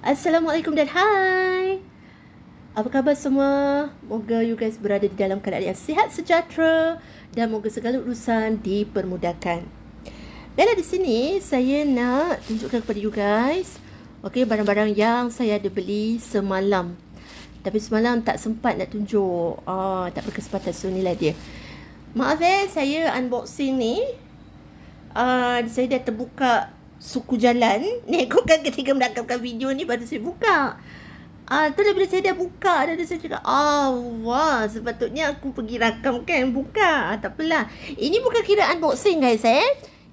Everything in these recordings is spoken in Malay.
Assalamualaikum dan hai. Apa khabar semua? Moga you guys berada di dalam keadaan yang sihat sejahtera dan moga segala urusan dipermudahkan. Dan di sini saya nak tunjukkan kepada you guys, okey, barang-barang yang saya ada beli semalam. Tapi semalam tak sempat nak tunjuk. Tak berkesempatan, so inilah dia. Maaf saya unboxing ni. Saya dah terbuka suku jalan. Ni aku kan ketika merakamkan video ni baru saya buka. Tu bila saya dah buka, dan saya cakap, wah, sepatutnya aku pergi rakam kan, buka. Tak apalah. Ini bukan kira unboxing guys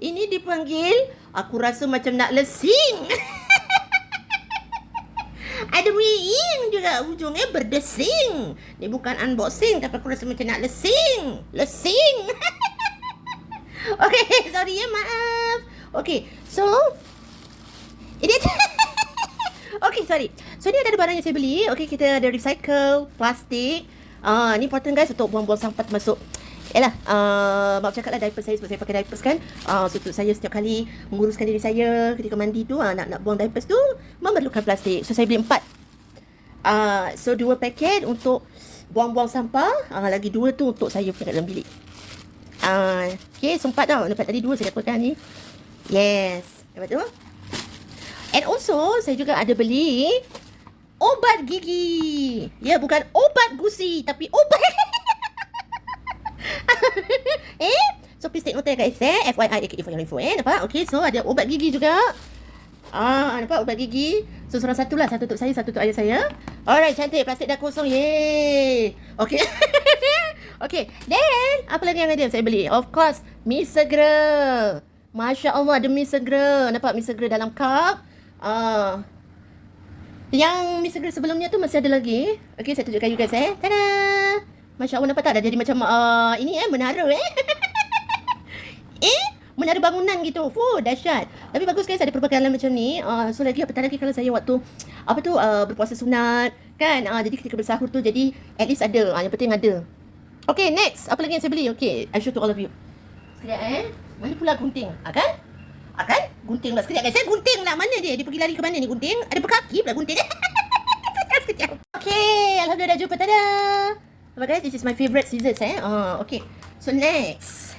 Ini dipanggil, aku rasa macam nak lesing. Ada ing juga ujungnya berdesing. Ni bukan unboxing, tapi aku rasa macam nak lesing. Lesing. Okay, sorry ya, maaf. Okay, so ini okay, sorry. So ni ada barang yang saya beli. Okay, kita ada recycle plastik. Ni important guys untuk buang-buang sampah termasuk maaf cakap lah diaper saya, sebab saya pakai diapers kan. So saya setiap kali menguruskan diri saya ketika mandi tu, nak buang diapers tu memerlukan plastik. So saya beli 4. So 2 paket untuk buang-buang sampah, lagi 2 tu untuk saya kat dalam bilik. Okay, so 4 tau. Dapat tadi 2 saya dapatkan ni. Yes, dapat tu. And also saya juga ada beli obat gigi. Ya, bukan obat gusi, tapi obat so please take note guys FYI for your info nampak? Okay, so ada obat gigi juga. Nampak obat gigi. So seorang satu lah, satu untuk saya, satu untuk ayah saya. Alright, cantik, plastik dah kosong. Yeay. Okay. Okay, then apa lagi yang ada saya beli? Of course, mi segera. Masya Allah, ada mi segera. Nampak mi segera dalam cup. Yang mi segera sebelumnya tu masih ada lagi. Okay, saya tunjukkan you guys Tada. Masya Allah, nampak tak? Dah jadi macam ini menara menara bangunan gitu. Dahsyat. Tapi bagus guys, ada perbekalan macam ni. So lagi apatah lagi kalau saya waktu berpuasa sunat kan. Jadi ketika bersahur tu, jadi at least ada. Yang penting ada. Okay, next. Apa lagi yang saya beli? Okay, I show to all of you. Sekejap mana pula gunting? Kan? Gunting pula. Sekejap guys, gunting lah. Mana dia? Dia pergi lari ke mana ni gunting? Ada berkaki pula gunting. Sekejap. Okay, alhamdulillah dah jumpa. Tada. Apa guys, this is my favourite scissors okay. So next.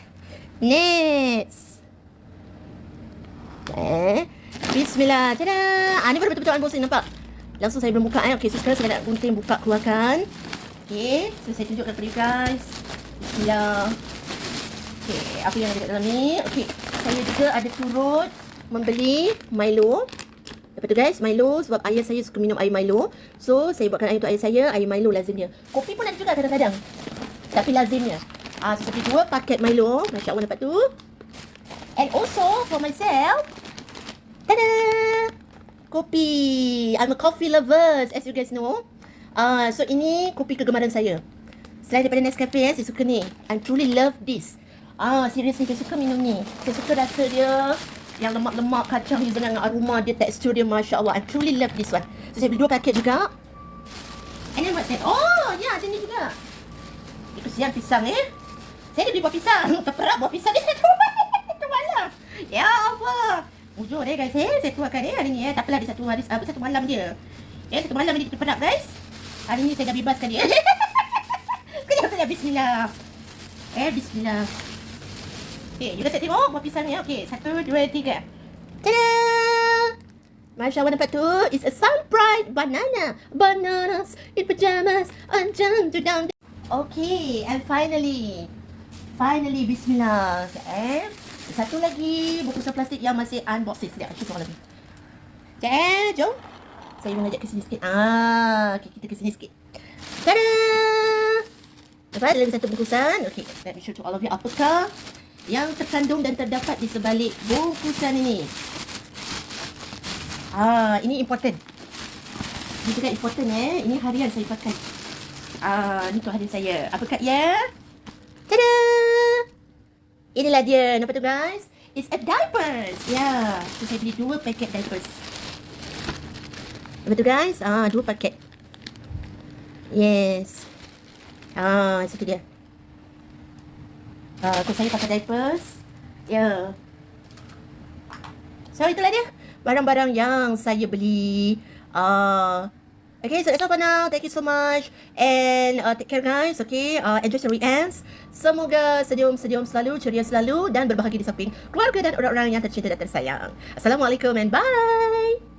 Bismillah. Tada. Ni baru betul-betul unboxing, nampak? Langsung saya belum buka Okay, so sekarang saya nak gunting buka keluarkan. Okay, so saya tunjukkan kepada you guys. Bismillah. Okay, apa yang ada kat dalam ni? Okay, saya juga ada turut membeli Milo. Lepas tu guys, Milo sebab ayah saya suka minum air Milo. So, saya buatkan air untuk ayah saya, air Milo lazimnya. Kopi pun ada juga kadang-kadang, tapi lazimnya. So, seperti 2 paket Milo. Masya Allah, dapat tu. And also, for myself, tada! Kopi. I'm a coffee lover, as you guys know. So, ini kopi kegemaran saya. Selain daripada Nescafe, saya suka ni. I truly love this. Seriously, saya suka minum ni. Saya suka rasa dia yang lemak-lemak, kacang hazelnut dengan aroma dia, tekstur dia, Masya Allah. I truly love this one. So, saya beli 2 paket juga. And then what's that? Ada ni juga. Itu siang pisang Saya dah beli buah pisang. Terperak buah pisang dia satu malam. Ya Allah. Jujur guys saya tuakan hari ni Tak apalah, dia satu malam dia. Satu malam dia terperak guys. Hari ni saya dah bebaskan dia. Kejap saja, bismillah. Bismillah. Okay, you guys tengok buah pisang ni. Okay, 1, 2, 3. Tada! Masya Allah, nampak tu? It's a sun bright banana. Bananas in pajamas. Down. Okay, and finally, bismillah. Satu lagi bungkusan plastik yang masih unboxing. Sekejap, aku lagi. Jom. Saya mengajak ke sini sikit. Okay, kita ke sini sikit. Tada! Dapat lagi satu bungkusan. Okay, let me show to all of you apakah yang terkandung dan terdapat di sebalik bungkusan ini. Ini important. Ini juga important Ini harian saya pakai. Ni tu harian saya. Apakah ia? Tada! Inilah dia. Nampak tu guys? It's a diapers. So saya beli 2 paket diapers. Nampak tu guys? 2 paket. Yes. Itu dia. Saya pakai diapers. So itulah dia barang-barang yang saya beli Okay, so that's all for now. Thank you so much. And take care guys, okay? Enjoy the weekends. Semoga senyum-senyum selalu, ceria selalu dan berbahagia di samping keluarga dan orang-orang yang tercinta dan tersayang. Assalamualaikum and bye!